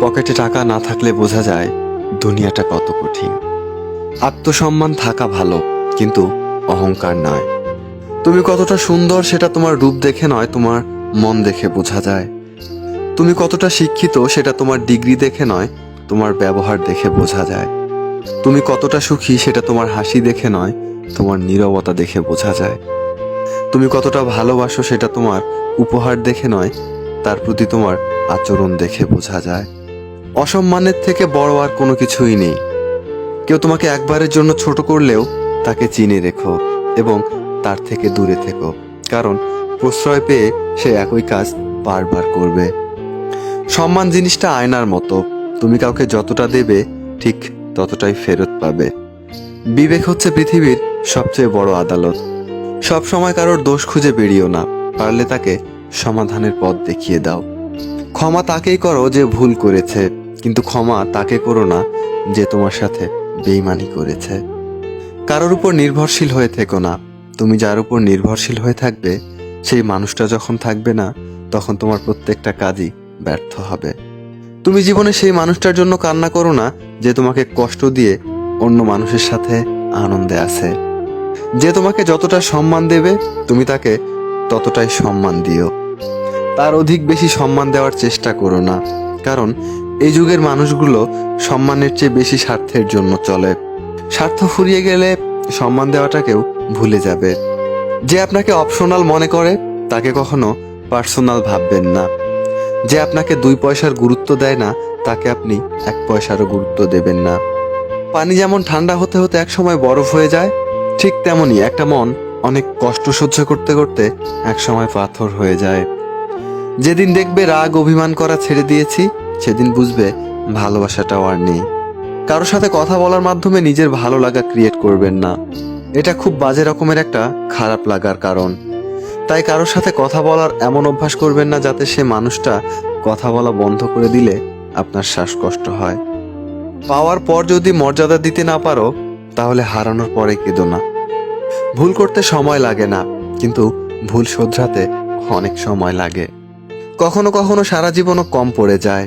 পকেটে টাকা না থাকলে বোঝা যায় দুনিয়াটা কত কঠিন। আত্মসম্মান থাকা ভালো, কিন্তু অহংকার নয়। তুমি কতটা সুন্দর সেটা তোমার রূপ দেখে নয়, তোমার মন দেখে বোঝা যায়। তুমি কতটা শিক্ষিত সেটা তোমার ডিগ্রি দেখে নয়, তোমার ব্যবহার দেখে বোঝা যায়। তুমি কতটা সুখী সেটা তোমার হাসি দেখে নয়, তোমার নীরবতা দেখে বোঝা যায়। তুমি কতটা ভালোবাসো সেটা তোমার উপহার দেখে নয়, তার প্রতি তোমার আচরণ দেখে বোঝা যায়। অসম্মানের থেকে বড় আর কোনো কিছুই নেই। কেউ তোমাকে একবারের জন্য ছোট করলেও তাকে চিনে রেখো এবং তার থেকে দূরে থেকো, কারণ প্রশ্রয় পেয়ে সে একই কাজ বারবার করবে। সম্মান জিনিসটা আয়নার মতো, তুমি কাউকে যতটা দেবে ঠিক ততটাই ফেরত পাবে। বিবেক হচ্ছে পৃথিবীর সবচেয়ে বড় আদালত। সব সময় কারোর দোষ খুঁজে বেরিও না, পারলে তাকে সমাধানের পথ দেখিয়ে দাও। ক্ষমা তাকেই করো যে ভুল করেছে, কিন্তু ক্ষমা তাকে করো না যে তোমার সাথে বেইমানি করেছে। কারোর উপর নির্ভরশীল হয়ে থেকো না। তুমি যার উপর নির্ভরশীল হয়ে থাকবে, সেই মানুষটা যখন থাকবে না, তখন তোমার প্রত্যেকটা কাজই ব্যর্থ হবে। তুমি জীবনে সেই মানুষটার জন্য কান্না করো না যে তোমাকে কষ্ট দিয়ে অন্য মানুষের সাথে আনন্দে আছে। যে তোমাকে যতটা সম্মান দেবে, তুমি তাকে ততটাই সম্মান দিও। তার অধিক বেশি সম্মান দেওয়ার চেষ্টা করো না, কারণ এই যুগের মানুষগুলো সম্মানের চেয়ে বেশি স্বার্থের জন্য চলে। স্বার্থ ফুরিয়ে গেলে সম্মান দেওয়াটাকেও ভুলে যাবে। যে আপনাকে অপশনাল মনে করে তাকে কখনো পার্সোনাল ভাববেন না। যে আপনাকে 2 পয়সার গুরুত্ব দেয় না, তাকে আপনি 1 পয়সারও গুরুত্ব দেবেন না। পানি যেমন ঠান্ডা হতে হতে একসময় বরফ হয়ে যায়, ঠিক তেমনই একটা মন অনেক কষ্ট সহ্য করতে করতে একসময় পাথর হয়ে যায়। যেদিন দেখবে রাগ অভিমান করা ছেড়ে দিয়েছি, সেদিন বুঝবে ভালোবাসাটাও আর নেই। কারোর সাথে কথা বলার মাধ্যমে নিজের ভালো লাগা ক্রিয়েট করবেন না, এটা খুব বাজে রকমের একটা খারাপ লাগার কারণ। তাই কারোর সাথে কথা বলার এমন অভ্যাস করবেন না যাতে সে মানুষটা কথা বলা বন্ধ করে দিলে আপনার শ্বাসকষ্ট হয়। পাওয়ার পর যদি মর্যাদা দিতে না পারো, তাহলে হারানোর পরে কেঁদো না। ভুল করতে সময় লাগে না, কিন্তু ভুল শোধরাতে অনেক সময় লাগে। কখনো কখনো সারা জীবনও কম পড়ে যায়।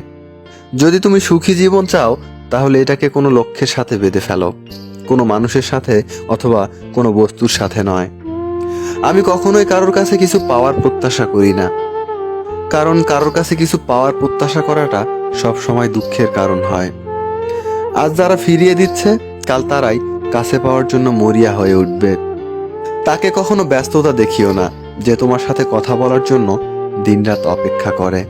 যদি তুমি সুখী জীবন চাও, তাহলে এটাকে কোনো লক্ষ্যের সাথে বেঁধে ফেলো, কোনো মানুষের সাথে অথবা কোনো বস্তুর সাথে নয়। আমি কখনোই কারোর কাছে কিছু পাওয়ার প্রত্যাশা করি না, কারণ কারোর কাছে কিছু পাওয়ার প্রত্যাশা করাটা সব সময় দুঃখের কারণ হয়। আজ যারা ফিরিয়ে দিচ্ছে, কাল তারাই কাছে পাওয়ার জন্য মরিয়া হয়ে উঠবে। তাকে কখনো ব্যস্ততা দেখিও না যে তোমার সাথে কথা বলার জন্য দিনরাত অপেক্ষা করে।